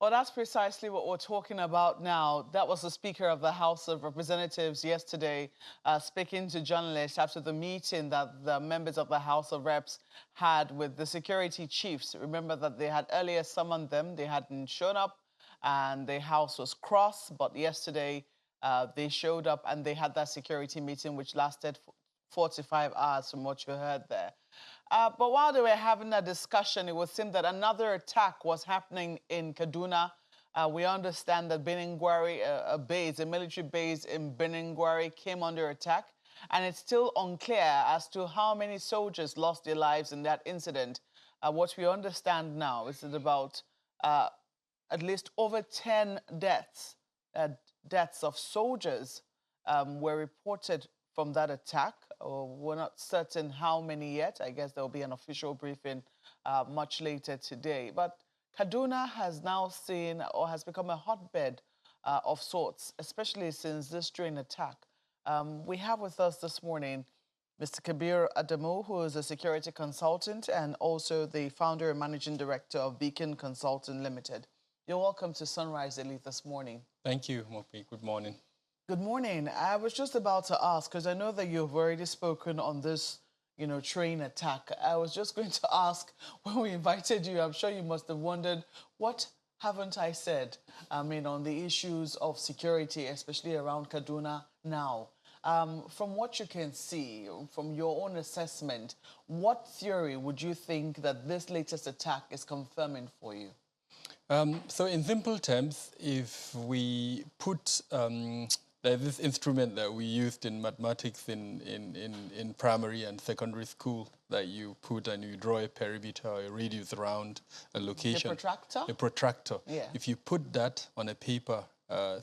Well, that's precisely what we're talking about now. That was the Speaker of the House of Representatives yesterday speaking to journalists after the meeting that the members of the House of Reps had with the security chiefs. Remember that they had earlier summoned them. They hadn't shown up and the House was cross. But yesterday they showed up and they had that security meeting, which lasted 45 hours from what you heard there. But while they were having a discussion, it would seem that another attack was happening in Kaduna. We understand that Beningwari, a base, a military base in Beningwari, came under attack. And it's still unclear as to how many soldiers lost their lives in that incident. What we understand now is that about at least over 10 deaths, deaths of soldiers were reported from that attack. We're not certain how many yet. I guess there'll be an official briefing much later today. But Kaduna has now seen or has become a hotbed of sorts, especially since this drone attack. We have with us this morning Mr. Kabir Adamu, who is a security consultant and also the founder and managing director of Beacon Consulting Limited. You're welcome to Sunrise Elite this morning. Thank you, Mopi. Good morning. Good morning. I was just about to ask, because I know that you've already spoken on this, train attack. I was just going to ask, when we invited you, I'm sure you must have wondered, what haven't I said? I mean, on the issues of security, especially around Kaduna now. From what you can see, from your own assessment, what theory would you think that this latest attack is confirming for you? So in simple terms, if we put this instrument that we used in mathematics in primary and secondary school, that you put and you draw a perimeter or a radius around a location. A protractor? A protractor. Yeah. If you put that on a paper,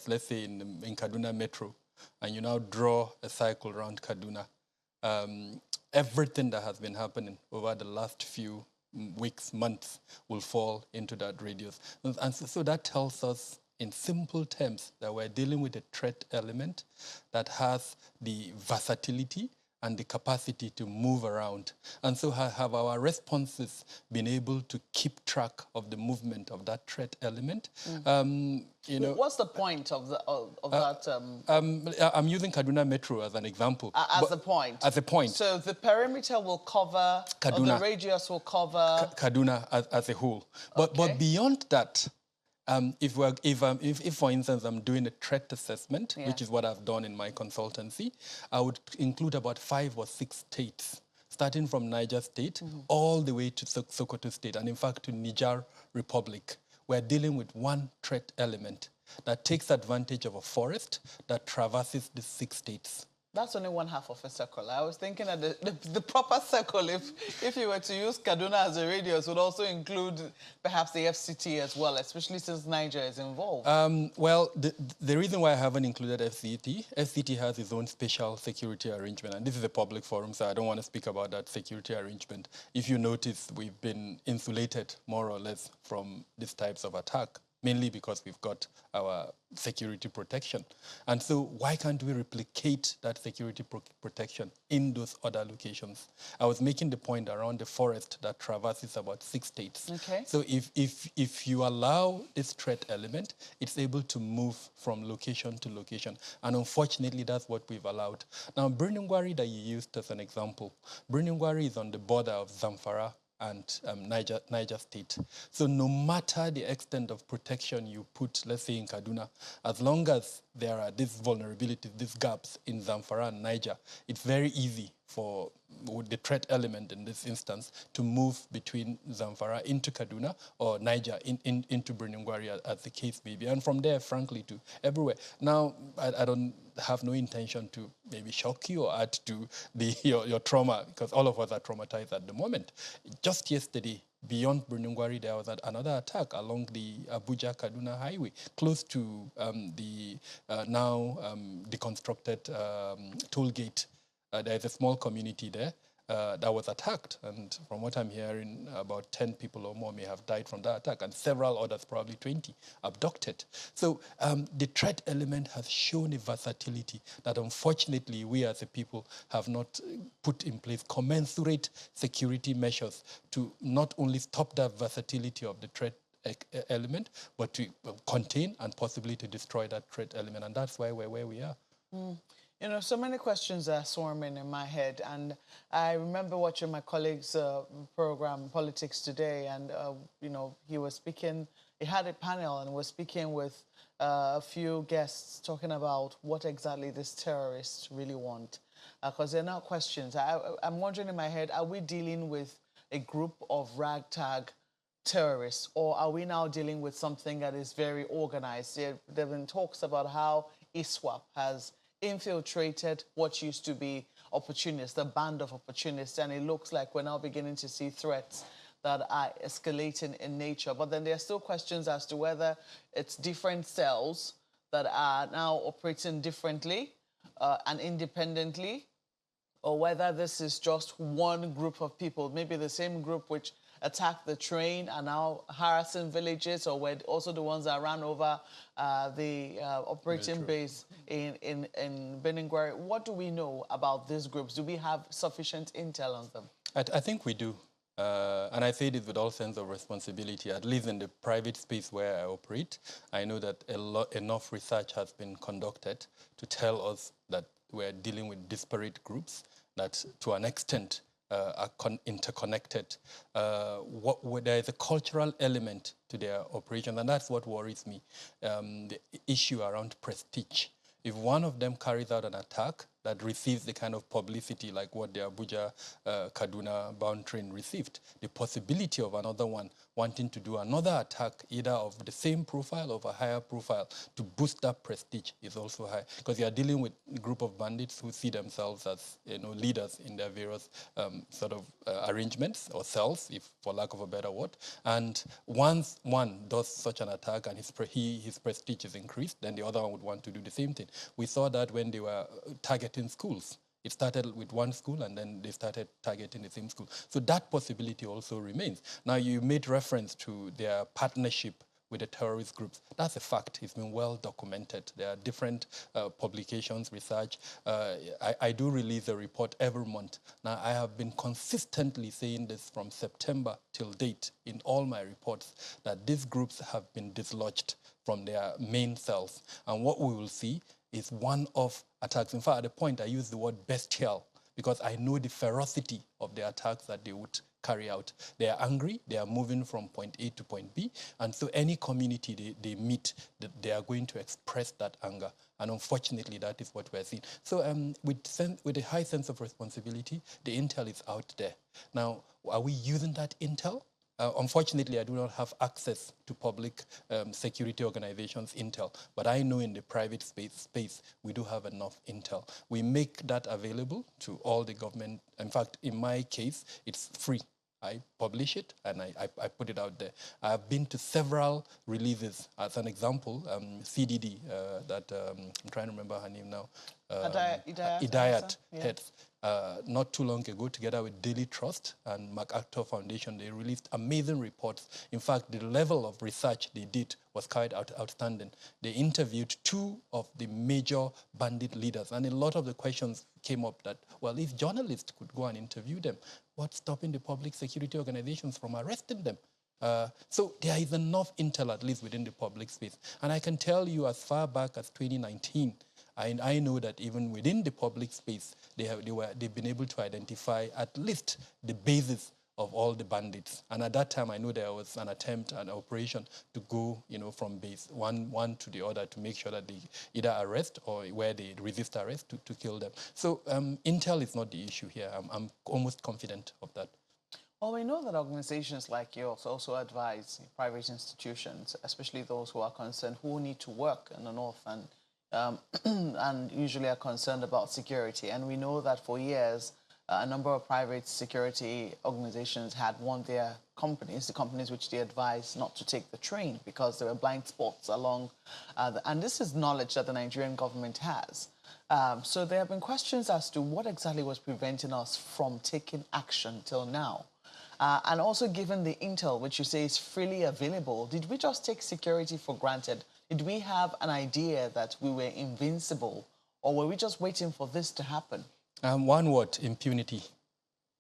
let's say in Kaduna Metro, and you now draw a cycle around Kaduna, everything that has been happening over the last few weeks, months, will fall into that radius. And so that tells us in simple terms that we're dealing with a threat element that has the versatility and the capacity to move around. And so have our responses been able to keep track of the movement of that threat element? What's the point of that? I'm using Kaduna Metro as an example. As a point? As a point. So the perimeter will cover, Kaduna, or the radius will cover... Kaduna as a whole. But beyond that, if, for instance, I'm doing a threat assessment, which is what I've done in my consultancy, I would include about 5 or 6 states, starting from Niger State all the way to Sokoto State, and in fact to Niger Republic. We're dealing with one threat element that takes advantage of a forest that traverses the 6 states. That's only one half of a circle. I was thinking that the proper circle, if you were to use Kaduna as a radius, would also include perhaps the FCT as well, especially since Niger is involved. Well, the reason why I haven't included FCT has its own special security arrangement, and this is a public forum, so I don't want to speak about that security arrangement. If you notice, we've been insulated more or less from these types of attack, mainly because we've got our security protection. And so why can't we replicate that security protection in those other locations? I was making the point around the forest that traverses about 6 states. Okay. So if you allow this threat element, it's able to move from location to location. And unfortunately, that's what we've allowed. Now, Beningwari that you used as an example, Beningwari is on the border of Zamfara and Niger State. So no matter the extent of protection you put, let's say in Kaduna, as long as there are these vulnerabilities, these gaps in Zamfara and Niger, it's very easy for the threat element in this instance to move between Zamfara into Kaduna or Niger into Beningwari, as the case may be. And from there, frankly, to everywhere. Now, I don't have no intention to maybe shock you or add to your trauma, because all of us are traumatized at the moment. Just yesterday, beyond Beningwari, there was another attack along the Abuja-Kaduna highway, close to the now deconstructed toll gate. There's a small community there that was attacked. And from what I'm hearing, about 10 people or more may have died from that attack, and several others, probably 20, abducted. So the threat element has shown a versatility that unfortunately we as a people have not put in place commensurate security measures to not only stop that versatility of the threat element, but to contain and possibly to destroy that threat element. And that's why we're where we are. You know, so many questions are swarming in my head, and I remember watching my colleague's program, Politics Today, and, you know, he was speaking, he had a panel and was speaking with a few guests talking about what exactly these terrorists really want. Because they're now questions. I'm wondering in my head, are we dealing with a group of ragtag terrorists, or are we now dealing with something that is very organized? There have been talks about how ISWAP has infiltrated what used to be opportunists, the band of opportunists, and it looks like we're now beginning to see threats that are escalating in nature. But then there are still questions as to whether it's different cells that are now operating differently and independently, or whether this is just one group of people, maybe the same group which attacked the train are now harassing villages, or were also the ones that ran over the operating base in Birnin Gwari. What do we know about these groups? Do we have sufficient intel on them? I think we do. And I say this with all sense of responsibility, at least in the private space where I operate. I know that enough research has been conducted to tell us that we're dealing with disparate groups that, to an extent, are interconnected. There is a cultural element to their operation, and that's what worries me, the issue around prestige. If one of them carries out an attack that receives the kind of publicity like what the Abuja-Kaduna bound train received, the possibility of another one wanting to do another attack, either of the same profile or of a higher profile, to boost that prestige is also high. Because you are dealing with a group of bandits who see themselves as, you know, leaders in their various sort of arrangements or cells, if for lack of a better word. And once one does such an attack and his prestige is increased, then the other one would want to do the same thing. We saw that when they were targeting schools. It started with one school and then they started targeting the same school. So that possibility also remains. Now, you made reference to their partnership with the terrorist groups. That's a fact. It's been well documented. There are different publications, research. I do release a report every month. Now, I have been consistently saying this from September till date in all my reports, that these groups have been dislodged from their main cells. And what we will see is one-off attacks. In fact, at the point, I use the word bestial because I know the ferocity of the attacks that they would carry out. They are angry. They are moving from point A to point B. And so any community they meet, they are going to express that anger. And unfortunately, that is what we're seeing. So with a high sense of responsibility, the intel is out there. Now, are we using that intel? Unfortunately, I do not have access to public security organizations' intel, but I know in the private space, we do have enough intel. We make that available to all the government. In fact, in my case, it's free. I publish it and I put it out there. I've been to several releases. As an example, CDD, that I'm trying to remember her name now. Idayat Heads. Not too long ago, together with Daily Trust and MacArthur Foundation, they released amazing reports. In fact, the level of research they did was quite outstanding. They interviewed two of the major bandit leaders, and a lot of the questions came up that, well, if journalists could go and interview them, what's stopping the public security organizations from arresting them? So there is enough intel, at least within the public space. And I can tell you as far back as 2019, I know that even within the public space, they've been able to identify at least the basis of all the bandits. And at that time, I know there was an attempt, an operation to go, from base one to the other to make sure that they either arrest or where they resist arrest to kill them. So intel is not the issue here. I'm almost confident of that. Well, we know that organizations like yours also advise private institutions, especially those who are concerned, who need to work in the north and usually are concerned about security. And we know that for years, a number of private security organizations had warned their companies, the companies which they advised not to take the train because there were blind spots along. And this is knowledge that the Nigerian government has. So there have been questions as to what exactly was preventing us from taking action till now. And also given the intel, which you say is freely available, did we just take security for granted? Did we have an idea that we were invincible, or were we just waiting for this to happen? One word, impunity.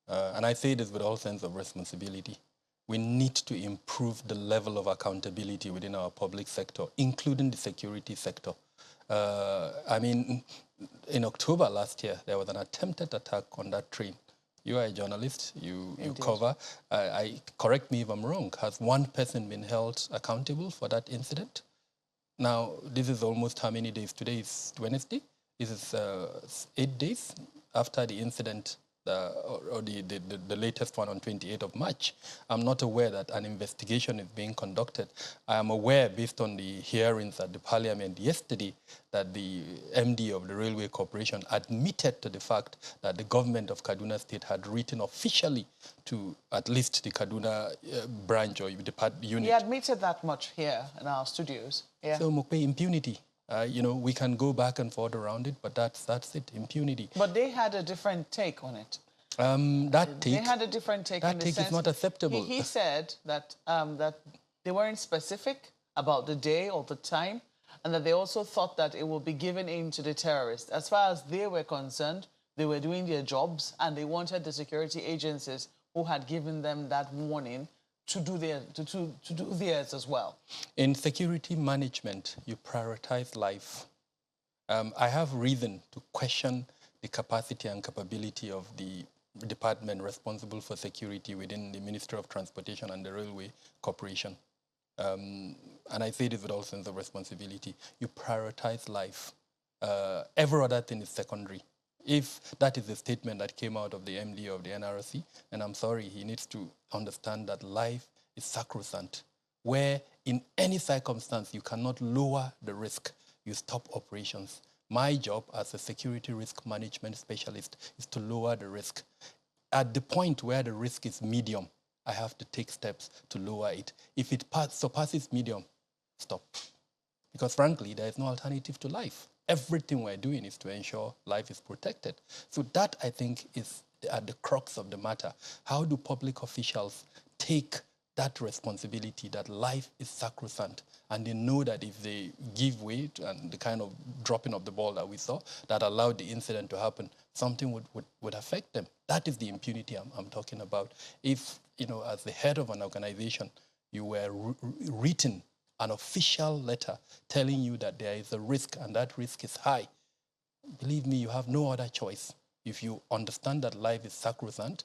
And I say this with all sense of responsibility. we need to improve the level of accountability within our public sector, including the security sector. I mean, in October last year, there was an attempted attack on that train. You are a journalist, you cover. Correct me if I'm wrong, has one person been held accountable for that incident? Now, this is almost how many days? Today is Wednesday. This is 8 days after the incident, or the latest one on 28th of March. I'm not aware that an investigation is being conducted. I am aware, based on the hearings at the parliament yesterday, that the MD of the Railway Corporation admitted to the fact that the government of Kaduna State had written officially to at least the Kaduna branch or the unit. He admitted that much here in our studios. Yeah. So, Mokpe, impunity. We can go back and forth around it, but that's it, impunity. But they had a different take on it. They had a different take. That take is not acceptable. He said that that they weren't specific about the day or the time, and that they also thought that it would be given in to the terrorists. As far as they were concerned, they were doing their jobs, and they wanted the security agencies who had given them that warning to do theirs as well. In security management, you prioritize life. I have reason to question the capacity and capability of the department responsible for security within the Ministry of Transportation and the Railway Corporation. And I say this with all sense of responsibility. You prioritize life. Every other thing is secondary. If that is the statement that came out of the MD of the NRC, and I'm sorry, he needs to understand that life is sacrosanct, where in any circumstance you cannot lower the risk, you stop operations. My job as a security risk management specialist is to lower the risk. At the point where the risk is medium, I have to take steps to lower it. If it surpasses medium, stop. Because frankly, there is no alternative to life. Everything we're doing is to ensure life is protected. So that, I think, is at the crux of the matter. How do public officials take that responsibility that life is sacrosanct, and they know that if they give way to, and the kind of dropping of the ball that we saw that allowed the incident to happen, something would affect them. That is the impunity I'm talking about. If, as the head of an organization, you were written an official letter telling you that there is a risk and that risk is high, believe me, you have no other choice. If you understand that life is sacrosanct,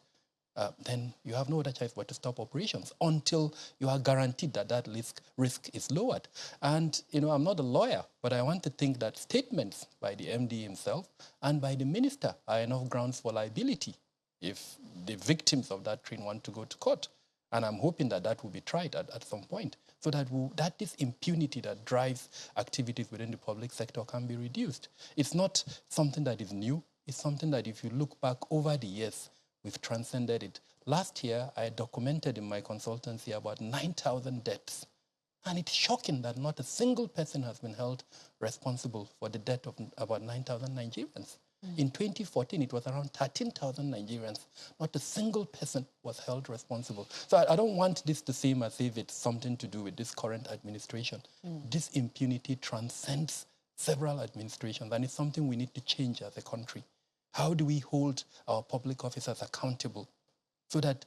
then you have no other choice but to stop operations until you are guaranteed that that risk is lowered. And, I'm not a lawyer, but I want to think that statements by the MD himself and by the minister are enough grounds for liability if the victims of that train want to go to court. And I'm hoping that that will be tried at some point, so that this impunity that drives activities within the public sector can be reduced. It's not something that is new. It's something that, if you look back over the years, we've transcended it. Last year, I documented in my consultancy about 9,000 deaths. And it's shocking that not a single person has been held responsible for the death of about 9,000 Nigerians. In 2014, it was around 13,000 Nigerians. Not a single person was held responsible. So I don't want this to seem as if it's something to do with this current administration. This impunity transcends several administrations, and it's something we need to change as a country. How do we hold our public officers accountable so that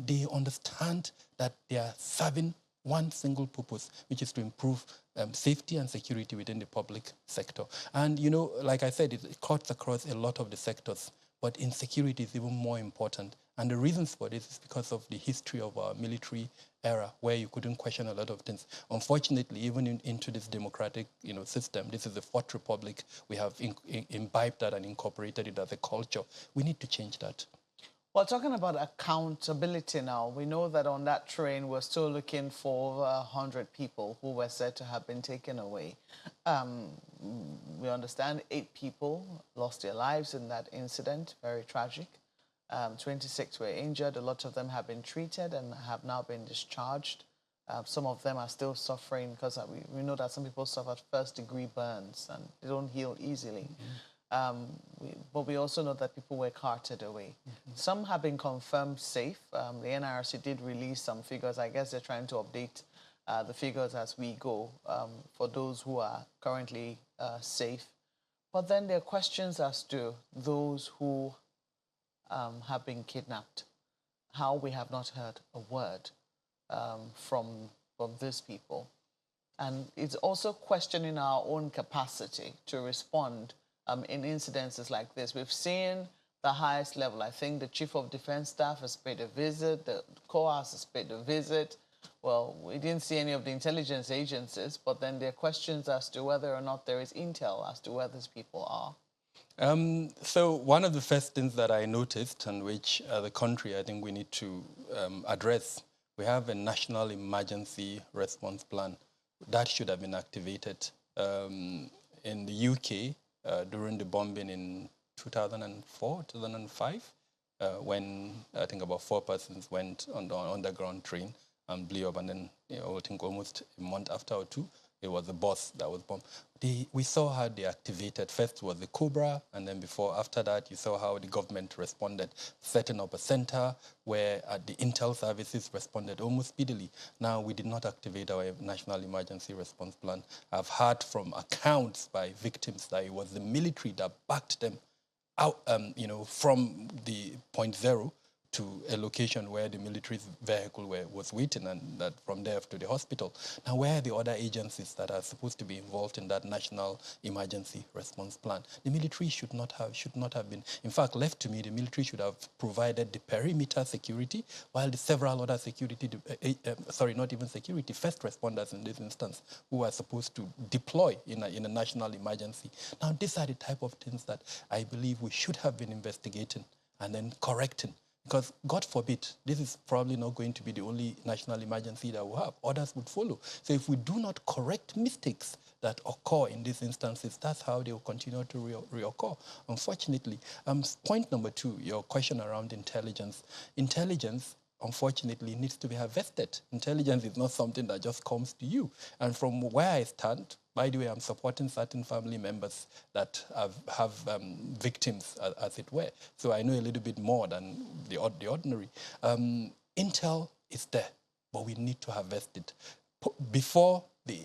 they understand that they are serving one single purpose, which is to improve safety and security within the public sector? And, like I said, it cuts across a lot of the sectors, but insecurity is even more important. And the reasons for this is because of the history of our military era, where you couldn't question a lot of things. Unfortunately, even into this democratic system, this is the Fourth Republic, we have imbibed that and incorporated it as a culture. We need to change that. Well, talking about accountability now, we know that on that train, we're still looking for over 100 people who were said to have been taken away. We understand 8 people lost their lives in that incident, very tragic. 26 were injured. A lot of them have been treated and have now been discharged. Some of them are still suffering because we know that some people suffered first-degree burns and they don't heal easily. But we also know that people were carted away. Some have been confirmed safe. The NRC did release some figures. I guess they're trying to update the figures as we go for those who are currently safe. But then there are questions as to those who have been kidnapped, how we have not heard a word. from these people. And it's also questioning our own capacity to respond in incidences like this. We've seen the highest level. I think the Chief of Defense Staff has paid a visit, the COAS has paid a visit. Well, we didn't see any of the intelligence agencies, but then there are questions as to whether or not there is intel as to where these people are. So one of the first things that I noticed, and which as a country I think we need to address, we have a national emergency response plan that should have been activated. In the UK, during the bombing in 2004, 2005, when I think about 4 persons went on the underground train and blew up, and then I think almost a month after or 2, it was the bus that was bombed. We saw how they activated. First was the Cobra, and then after that, you saw how the government responded, setting up a center where the intel services responded almost speedily. Now, we did not activate our national emergency response plan. I've heard from accounts by victims that it was the military that backed them out, from the point zero to a location where the military vehicle was waiting, and that from there to the hospital. Now, where are the other agencies that are supposed to be involved in that national emergency response plan? The military should not have been. In fact, left to me, the military should have provided the perimeter security, while the several other security, not even security, first responders in this instance, who are supposed to deploy in a national emergency. Now, these are the type of things that I believe we should have been investigating and then correcting. Because, God forbid, this is probably not going to be the only national emergency that we'll have. Others would follow. So if we do not correct mistakes that occur in these instances, that's how they will continue to reoccur, unfortunately. Point number 2, your question around intelligence. Intelligence, unfortunately, needs to be harvested. Intelligence is not something that just comes to you. And from where I stand, by the way, I'm supporting certain family members that have victims, as it were. So I know a little bit more than the ordinary. Intel is there, but we need to harvest it. Before the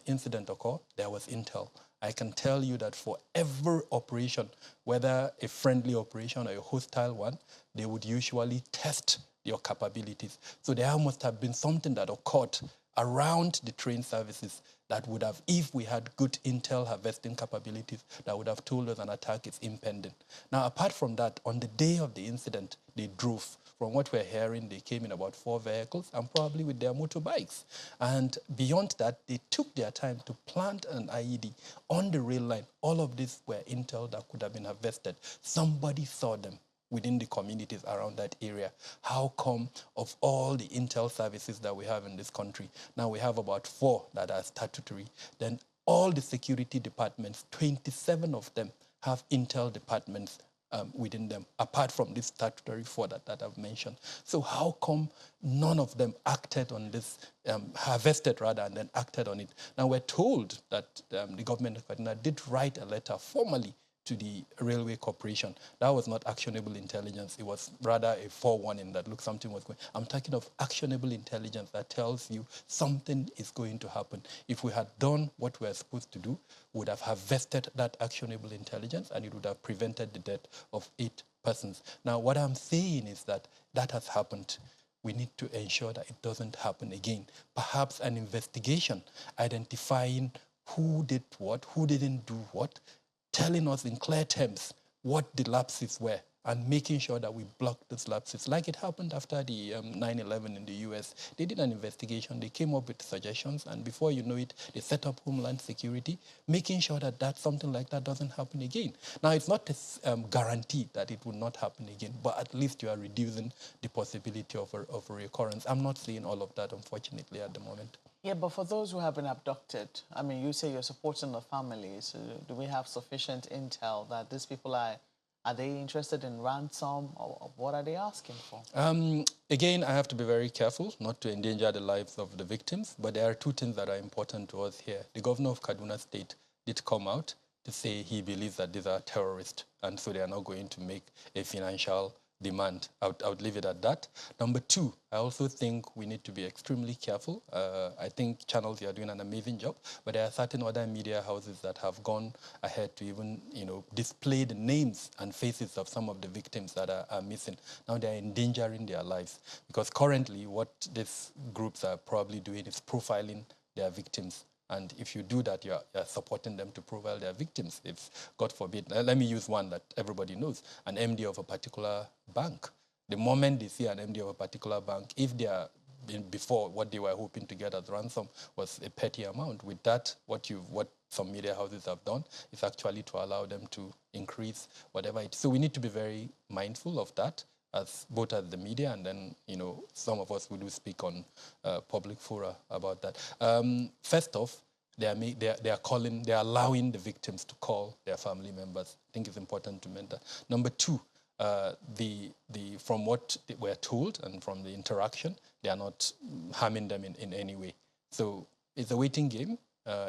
incident occurred, there was intel. I can tell you that for every operation, whether a friendly operation or a hostile one, they would usually test your capabilities. So there must have been something that occurred around the train services that would have, if we had good intel harvesting capabilities, that would have told us an attack is impending. Now, apart from that, on the day of the incident, they drove. From what we're hearing, they came in about 4 vehicles and probably with their motorbikes. And beyond that, they took their time to plant an IED on the rail line. All of this were intel that could have been harvested. Somebody saw them within the communities around that area. How come of all the intel services that we have in this country, now we have about 4 that are statutory, then all the security departments, 27 of them have intel departments within them, apart from this statutory 4 that I've mentioned. So how come none of them acted on this, harvested rather, and then acted on it? Now we're told that the government of Kaduna did write a letter formally to the Railway Corporation. That was not actionable intelligence. It was rather a forewarning that, look, something was going. I'm talking of actionable intelligence that tells you something is going to happen. If we had done what we're supposed to do, we would have harvested that actionable intelligence, and it would have prevented the death of 8 persons. Now, what I'm saying is that that has happened. We need to ensure that it doesn't happen again. Perhaps an investigation identifying who did what, who didn't do what, telling us in clear terms what the lapses were, and making sure that we block those lapses. Like it happened after the 9/11 in the US. They did an investigation, they came up with suggestions, and before you know it, they set up Homeland Security, making sure that something like that doesn't happen again. Now, it's not a guarantee that it will not happen again, but at least you are reducing the possibility of a recurrence. I'm not seeing all of that, unfortunately, at the moment. Yeah, but for those who have been abducted, I mean, you say you're supporting the families. Do we have sufficient intel that these people are they interested in ransom, or what are they asking for? Again, I have to be very careful not to endanger the lives of the victims, but there are 2 things that are important to us here. The governor of Kaduna State did come out to say he believes that these are terrorists, and so they are not going to make a financial demand. I would leave it at that. Number two, I also think we need to be extremely careful. I think channels, you are doing an amazing job, but there are certain other media houses that have gone ahead to even, display the names and faces of some of the victims that are missing. Now they're endangering their lives, because currently what these groups are probably doing is profiling their victims. And if you do that, you're supporting them to profile their victims. If, God forbid, let me use one that everybody knows, an MD of a particular bank. The moment they see an MD of a particular bank, if they are before what they were hoping to get as ransom was a petty amount, with that, what some media houses have done is actually to allow them to increase whatever it is. So we need to be very mindful of that, as both as the media and then, some of us who do speak on public fora about that. First off, they are allowing the victims to call their family members. I think it's important to mention that. Number two, from what we're told and from the interaction, they are not harming them in any way. So it's a waiting game.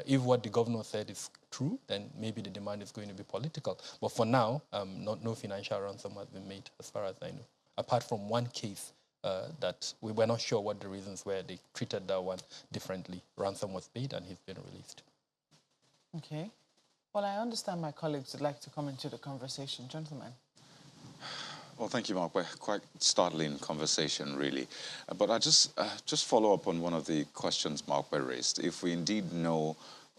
If what the governor said is true, then maybe the demand is going to be political. But for now, no financial ransom has been made, as far as I know, apart from one case that we were not sure what the reasons were. They treated that one differently. Ransom was paid and he's been released. Okay. Well, I understand my colleagues would like to come into the conversation. Gentlemen. Well, thank you, Mark. We're quite startling conversation, really. But I just follow up on one of the questions Mark raised. If we indeed know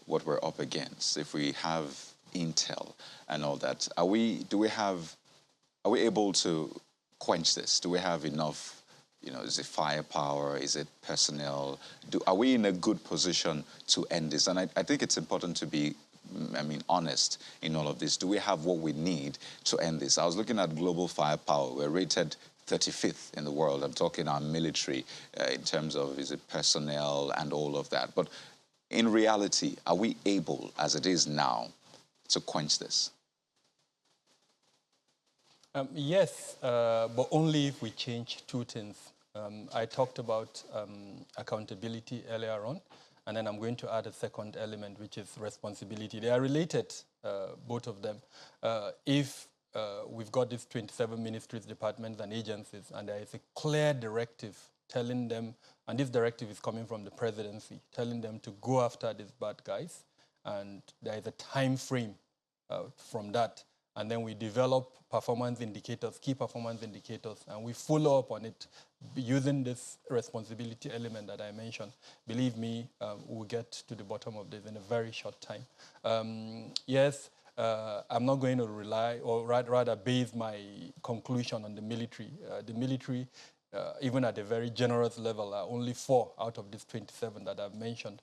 what we're up against, if we have intel and all that, are we able to quench this? Do we have enough, is it firepower? Is it personnel? Are we in a good position to end this? And I think it's important to be honest in all of this. Do we have what we need to end this? I was looking at global firepower. We're rated 35th in the world. I'm talking our military in terms of, is it personnel and all of that. But in reality, are we able, as it is now, to quench this? Yes, but only if we change two things. I talked about accountability earlier on. And then I'm going to add a second element, which is responsibility. They are related, both of them. If we've got these 27 ministries, departments, and agencies, and there is a clear directive telling them, and this directive is coming from the presidency, telling them to go after these bad guys, and there is a time frame from that. And then we develop performance indicators, key performance indicators, and we follow up on it using this responsibility element that I mentioned. Believe me, we'll get to the bottom of this in a very short time. Yes, I'm not going to rely, or rather base my conclusion on the military. The military, even at a very generous level, are only 4 out of these 27 that I've mentioned.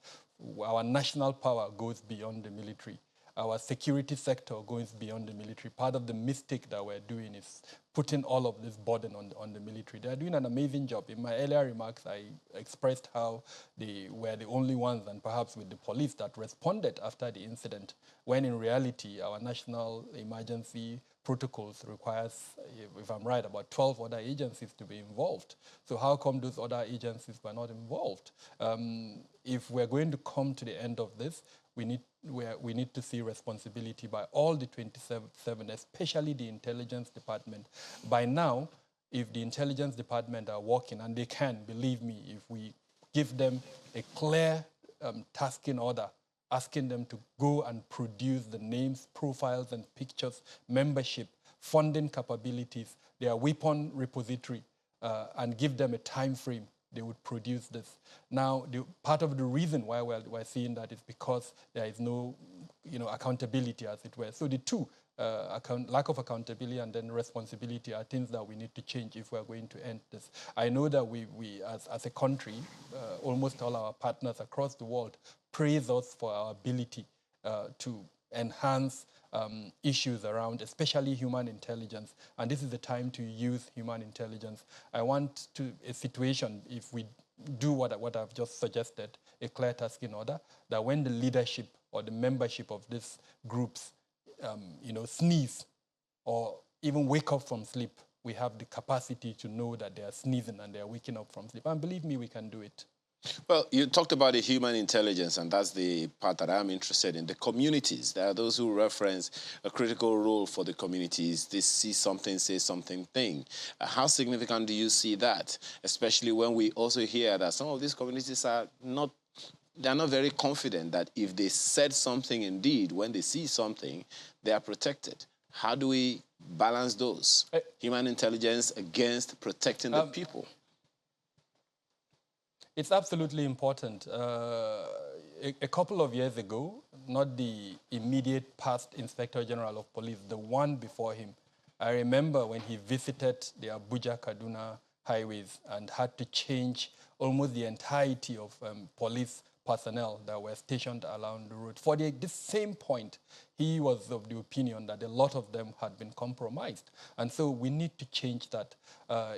Our national power goes beyond the military. Our security sector goes beyond the military. Part of the mistake that we're doing is putting all of this burden on the military. They're doing an amazing job. In my earlier remarks, I expressed how they were the only ones, and perhaps with the police, that responded after the incident, when in reality, our national emergency protocols requires, if I'm right, about 12 other agencies to be involved. So how come those other agencies were not involved? If we're going to come to the end of this, we need to see responsibility by all the 27, especially the intelligence department. By now, if the intelligence department are working, and they can, believe me, if we give them a clear tasking order, asking them to go and produce the names, profiles, and pictures, membership, funding capabilities, their weapon repository, and give them a time frame, they would produce this. Now, part of the reason why we're seeing that is because there is no, accountability, as it were. So the two, lack of accountability and then responsibility, are things that we need to change if we're going to end this. I know that we as a country, almost all our partners across the world praise us for our ability to enhance issues around, especially human intelligence. And this is the time to use human intelligence. I want a situation, if we do what I've just suggested, a clear tasking order, that when the leadership or the membership of these groups, sneeze or even wake up from sleep, we have the capacity to know that they are sneezing and they are waking up from sleep. And believe me, we can do it. Well, you talked about the human intelligence, and that's the part that I'm interested in. The communities, there are those who reference a critical role for the communities. They see something, say something thing. How significant do you see that? Especially when we also hear that some of these communities are not, they're not very confident that if they said something indeed, when they see something, they are protected. How do we balance those? Human intelligence against protecting the people. It's absolutely important. A couple of years ago, not the immediate past Inspector General of Police, the one before him, I remember when he visited the Abuja-Kaduna highways and had to change almost the entirety of police personnel that were stationed along the road. For this same point, he was of the opinion that a lot of them had been compromised. And so we need to change that.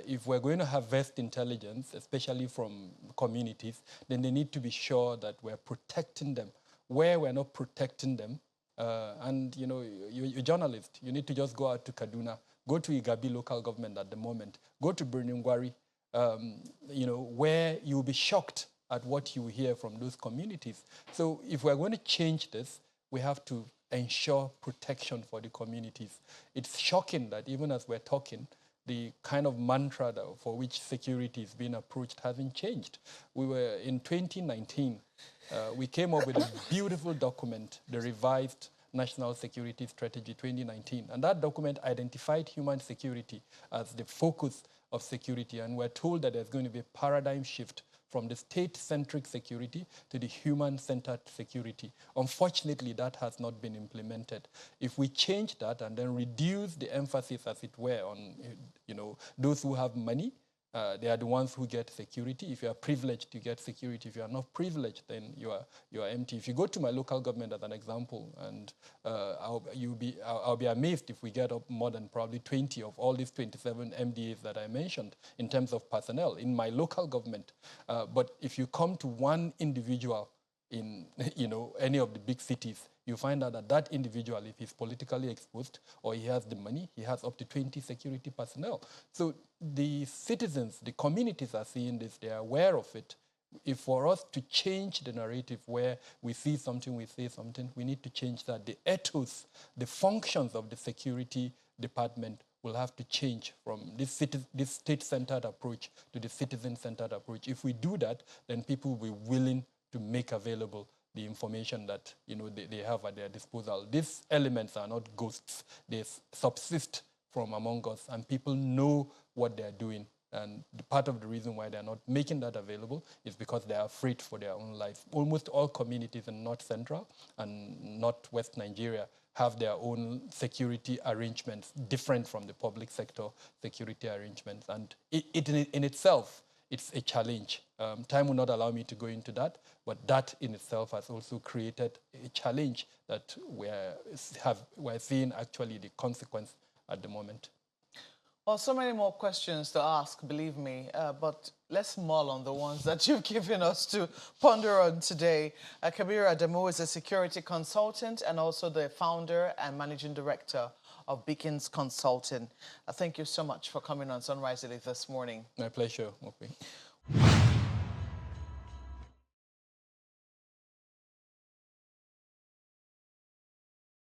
If we're going to harvest intelligence, especially from communities, then they need to be sure that we're protecting them. Where we're not protecting them, and you know, you're a journalist, you need to just go out to Kaduna, go to Igabi local government at the moment, go to Birnin Gwari, you know, where you'll be shocked at what you hear from those communities. So if we're going to change this, we have to ensure protection for the communities. It's shocking that even as we're talking, the kind of mantra for which security is being approached hasn't changed. We were in 2019, we came up with a beautiful document, the revised National Security Strategy 2019. And that document identified human security as the focus of security. And we're told that there's going to be a paradigm shift from the state-centric security to the human-centered security. Unfortunately, that has not been implemented. If we change that and then reduce the emphasis, as it were, on those who have money, they are the ones who get security. If you are privileged, you get security. If you are not privileged, then you are empty. If you go to my local government as an example, and I'll be amazed if we get up more than probably 20 of all these 27 MDAs that I mentioned in terms of personnel in my local government. But if you come to one individual in any of the big cities, you find out that that individual, if he's politically exposed or he has the money, he has up to 20 security personnel. So the citizens, the communities are seeing this, they are aware of it. If for us to change the narrative where we see something, we say something, we need to change that. The ethos, the functions of the security department will have to change from this state-centered approach to the citizen-centered approach. If we do that, then people will be willing to make available the information that they have at their disposal. These elements are not ghosts. They subsist from among us, and people know what they're doing. And part of the reason why they're not making that available is because they're afraid for their own life. Almost all communities in North Central and Northwest Nigeria have their own security arrangements, different from the public sector security arrangements. And in itself, it's a challenge. Time will not allow me to go into that, but that in itself has also created a challenge that we're seeing actually the consequence at the moment. Well, so many more questions to ask, believe me, but let's mull on the ones that you've given us to ponder on today. Kabir Adamu is a security consultant and also the founder and managing director of Beacons Consulting. Thank you so much for coming on Sunrise Elite this morning. My pleasure, Mokwe.